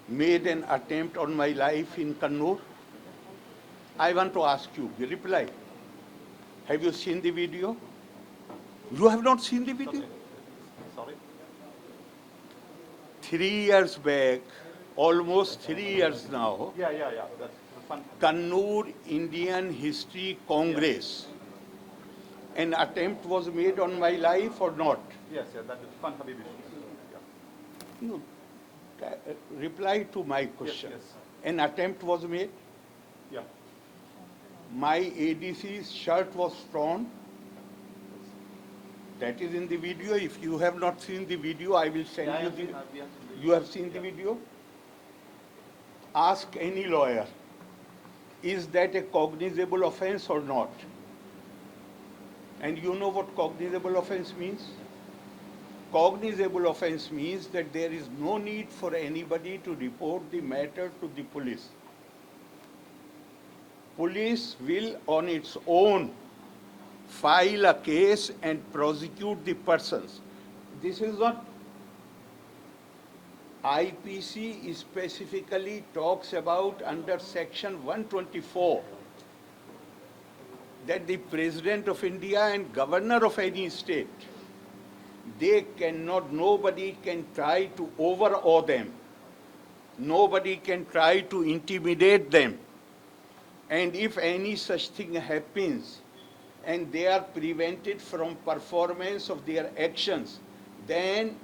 made an attempt on my life in Kannur. I want to ask you, reply. Have you seen the video? You have not seen the video? Sorry. 3 years back, almost 3 years now, Yeah. That's fun. Kannur Indian History Congress. An attempt was made on my life or not? Yes, that is fun, Habibi. Yeah. No. Reply to my question. Yes. An attempt was made. Yeah. My ADC's shirt was torn. That is in the video. If you have not seen the video, I will send you the. You have seen the video? Ask any lawyer. Is that a cognizable offense or not? And you know what cognizable offense means? Cognizable offense means that there is no need for anybody to report the matter to the police. Police will on its own file a case and prosecute the persons. This is not IPC specifically talks about under section 124 that the President of India and Governor of any state, they cannot, nobody can try to overawe them. Nobody can try to intimidate them. And if any such thing happens and they are prevented from performance of their actions, then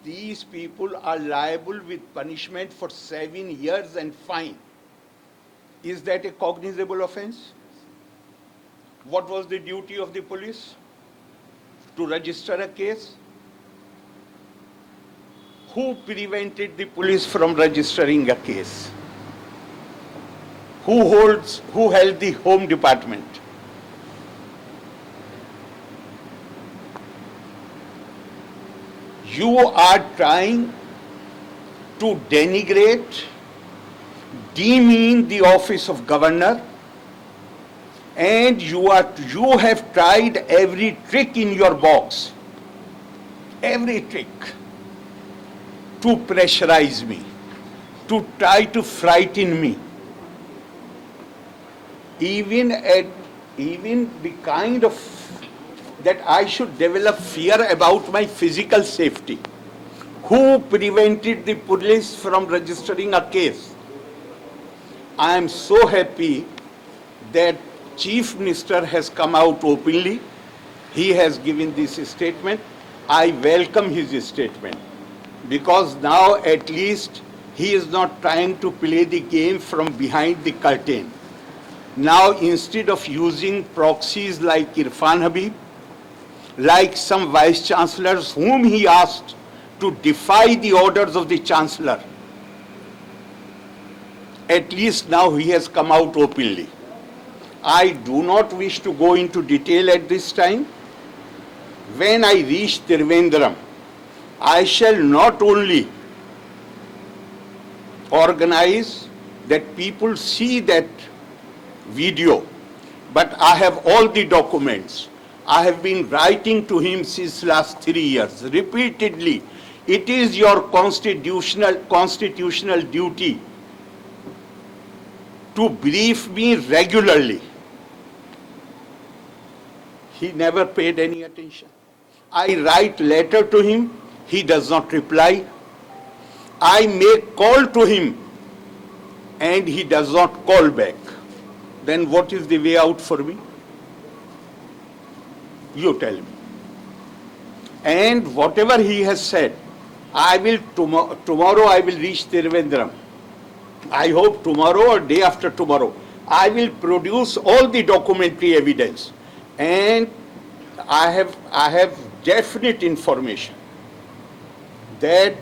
these people are liable with punishment for 7 years and fine. Is that a cognizable offense? What was the duty of the police? To register a case? Who prevented the police from registering a case? Who held the Home Department? You are trying to denigrate, demean the office of governor, and you have tried every trick in your box, every trick to pressurize me, to try to frighten me. Even the kind of that I should develop fear about my physical safety. Who prevented the police from registering a case? I am so happy that Chief Minister has come out openly. He has given this statement. I welcome his statement because now at least he is not trying to play the game from behind the curtain. Now instead of using proxies like Irfan Habib, like some vice chancellors whom he asked to defy the orders of the chancellor, at least now he has come out openly. I do not wish to go into detail at this time. When I reach Trivandrum, I shall not only organize that people see that video, but I have all the documents. I have been writing to him since last 3 years, repeatedly. It is your constitutional duty to brief me regularly. He never paid any attention. I write letter to him, he does not reply. I make call to him and he does not call back. Then what is the way out for me? You tell me. And whatever he has said, I will tomorrow I will reach Trivandrum. I hope tomorrow or day after tomorrow, I will produce all the documentary evidence. And I have definite information that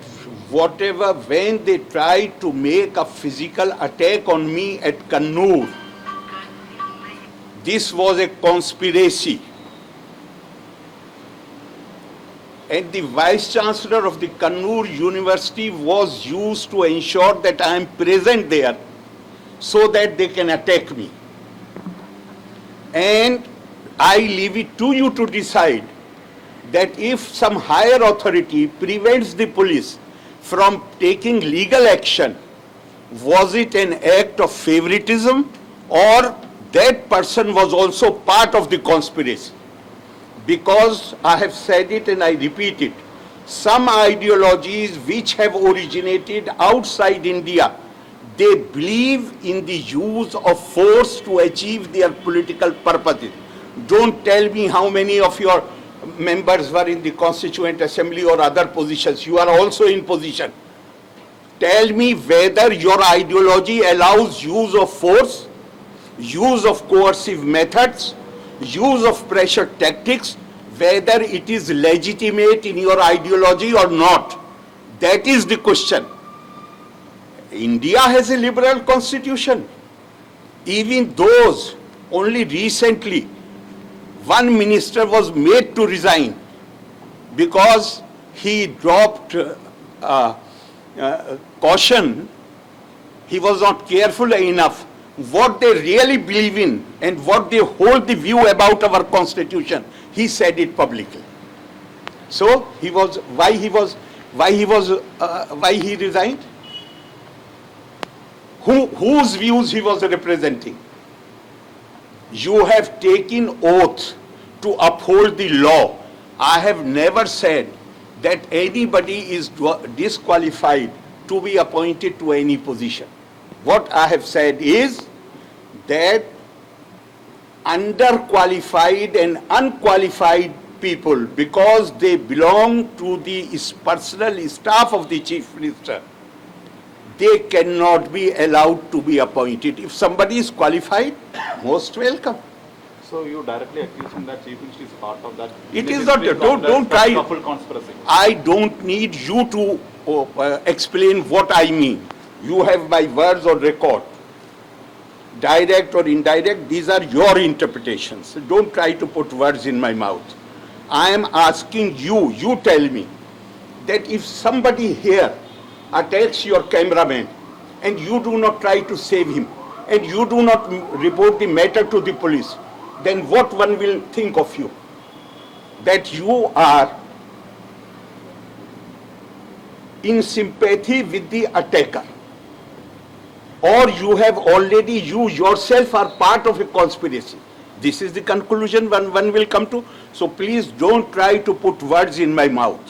when they tried to make a physical attack on me at Kannur, this was a conspiracy. And the Vice Chancellor of the Kannur University was used to ensure that I am present there so that they can attack me. And I leave it to you to decide that if some higher authority prevents the police from taking legal action Was it an act of favoritism, or that person was also part of the conspiracy? Because I have said it and I repeat it, some ideologies which have originated outside India, they believe in the use of force to achieve their political purposes. Don't tell me how many of your members were in the Constituent Assembly or other positions. You are also in position. Tell me whether your ideology allows use of force, use of coercive methods, use of pressure tactics, whether it is legitimate in your ideology or not. That is the question. India has a liberal constitution. Even those, only recently, one minister was made to resign because he dropped caution. He was not careful enough. What they really believe in and what they hold the view about our constitution, he said it publicly. So why he resigned? Whose views he was representing? You have taken oath to uphold the law. I have never said that anybody is disqualified to be appointed to any position. What I have said is that underqualified and unqualified people, because they belong to the personal staff of the Chief Minister, they cannot be allowed to be appointed. If somebody is qualified, most welcome. So you directly accuse him that Chief Minister is part of that. It is not. Don't try. Full conspiracy. I don't need you to explain what I mean. You have my words on record. Direct or indirect, these are your interpretations. Don't try to put words in my mouth. I am asking you, you tell me that if somebody here attacks your cameraman and you do not try to save him and you do not report the matter to the police, then what one will think of you? That you are in sympathy with the attacker, or you have already, you yourself are part of a conspiracy. This is the conclusion one will come to. So please don't try to put words in my mouth.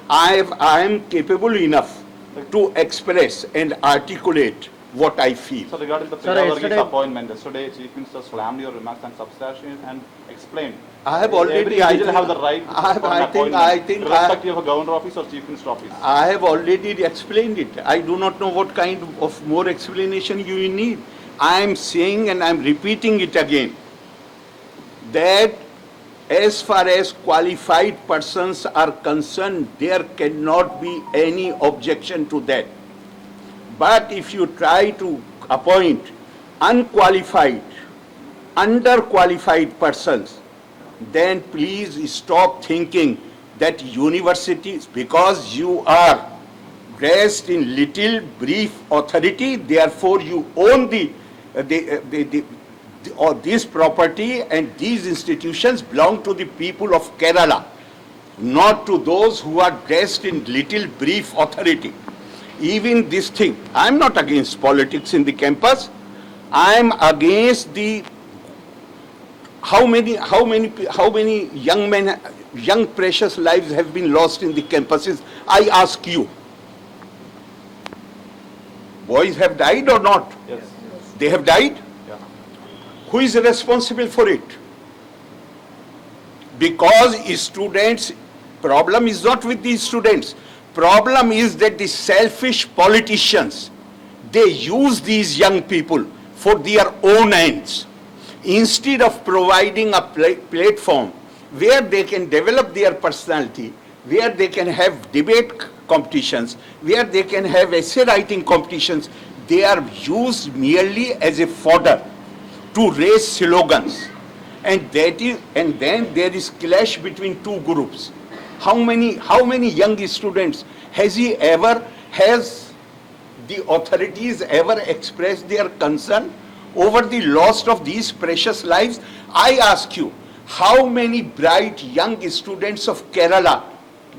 I am capable enough to express and articulate what I feel. So regarding the Varghese appointment, yesterday Chief Minister slammed your remarks and substantiated and explained. I have already. Every individual have the right to I think irrespective of a governor office or Chief Minister office. I have already explained it. I do not know what kind of more explanation you need. I am saying and I am repeating it again, that as far as qualified persons are concerned, there cannot be any objection to that. But if you try to appoint unqualified, underqualified persons, then please stop thinking that universities, because you are dressed in little brief authority, therefore you own or this property, and these institutions belong to the people of Kerala, not to those who are dressed in little brief authority. Even this thing, I am not against politics in the campus. I am against the how many young men, young precious lives have been lost in the campuses. I ask you, boys have died or not? Yes. They have died. Yeah. Who is responsible for it? Because students, problem is not with these students. Problem is that the selfish politicians, they use these young people for their own ends. Instead of providing a platform where they can develop their personality, where they can have debate competitions, where they can have essay writing competitions, they are used merely as a fodder to raise slogans. And then there is clash between two groups. How many young students has the authorities ever expressed their concern over the loss of these precious lives? I ask you, how many bright young students of Kerala,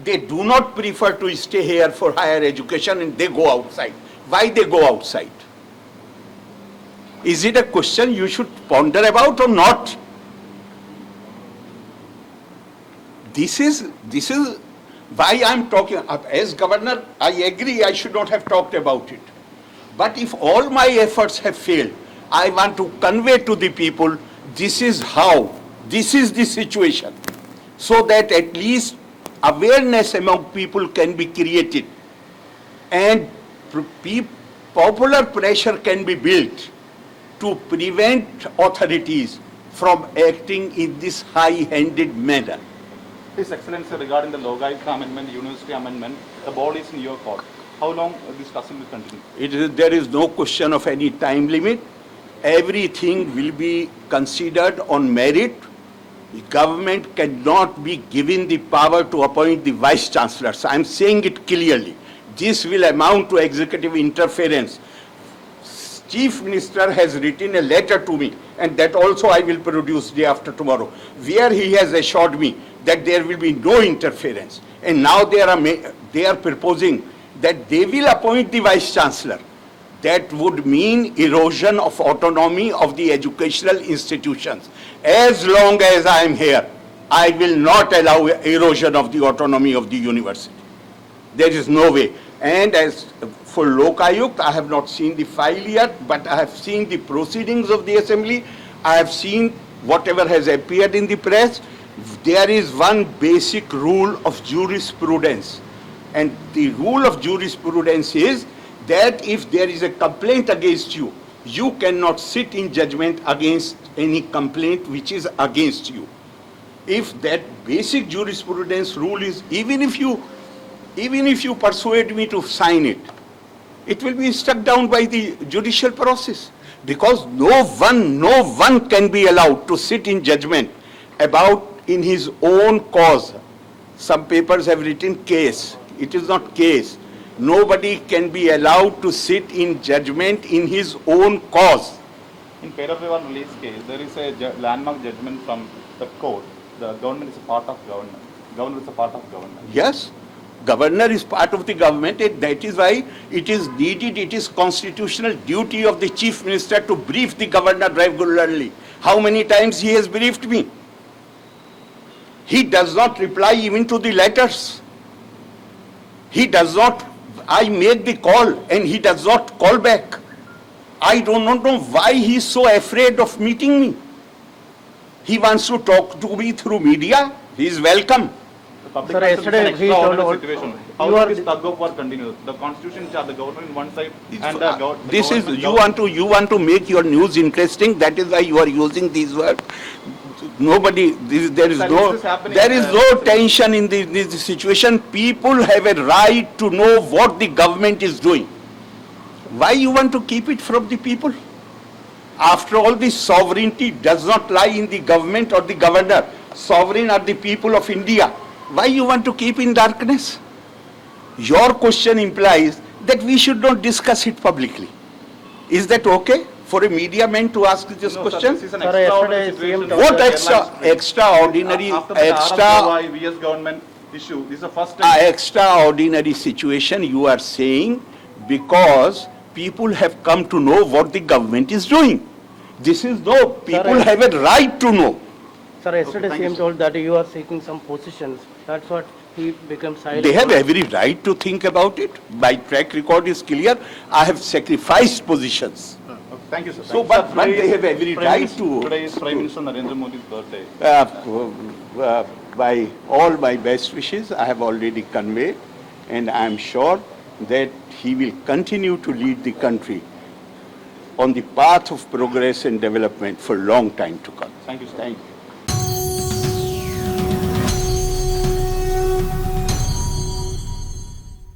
they do not prefer to stay here for higher education and they go outside? Why they go outside? Is it a question you should ponder about or not? This is why I'm talking. As governor, I agree I should not have talked about it. But if all my efforts have failed, I want to convey to the people, this is how, this is the situation, so that at least awareness among people can be created and popular pressure can be built to prevent authorities from acting in this high-handed manner. His Excellency, regarding the Logayuktha amendment, University amendment, the ball is in your court. How long this discussion will continue? There is no question of any time limit. Everything will be considered on merit. The government cannot be given the power to appoint the vice chancellors. I am saying it clearly. This will amount to executive interference. Chief Minister has written a letter to me, and that also I will produce day after tomorrow, where he has assured me that there will be no interference. And now they are proposing that they will appoint the vice chancellor. That would mean erosion of autonomy of the educational institutions. As long as I am here, I will not allow erosion of the autonomy of the university. There is no way. And as for Lokayukt, I have not seen the file yet, but I have seen the proceedings of the assembly. I have seen whatever has appeared in the press. There is one basic rule of jurisprudence. And the rule of jurisprudence is that if there is a complaint against you, you cannot sit in judgment against any complaint which is against you. If that basic jurisprudence rule is, even if you persuade me to sign it, it will be struck down by the judicial process, because no one can be allowed to sit in judgment about in his own cause. Some papers have written case. It is not case. Nobody can be allowed to sit in judgment in his own cause. In Peravivar release case, there is a landmark judgment from the court. The government is a part of government. Governor is a part of government. Yes, governor is part of the government, and that is why it is needed, it is constitutional duty of the chief minister to brief the governor regularly. How many times he has briefed me? He does not reply even to the letters. He does not. I make the call and he does not call back. I do not know why he is so afraid of meeting me. He wants to talk to me through media. He is welcome. The public Sir, perception is an yesterday he told extraordinary situation. How you will are this tug of war continue? The constitution charge the government on one side and This is, you want to make your news interesting. That is why you are using these words. Nobody, there is no tension in this situation. People have a right to know what the government is doing. Why you want to keep it from the people? After all, the sovereignty does not lie in the government or the governor. Sovereign are the people of India. Why you want to keep in darkness? Your question implies that we should not discuss it publicly. Is that okay for a media man to ask this question? Sir, this is an Sir, extraordinary yesterday situation. CM What extraordinary, After the Arab VS government issue, this is the first time. extraordinary situation you are saying, because people have come to know what the government is doing. This is no, people Sir, have a right to know. Sir, yesterday thank you, CM told that you are seeking some positions. That's what he became silent. They have every right to think about it. My track record is clear. I have sacrificed positions. Thank you, sir. So, Thank you, but sir. they have every right to. Today is Prime Minister Narendra Modi's birthday. By all my best wishes, I have already conveyed, and I am sure that he will continue to lead the country on the path of progress and development for a long time to come. Thank you, sir. Thank you.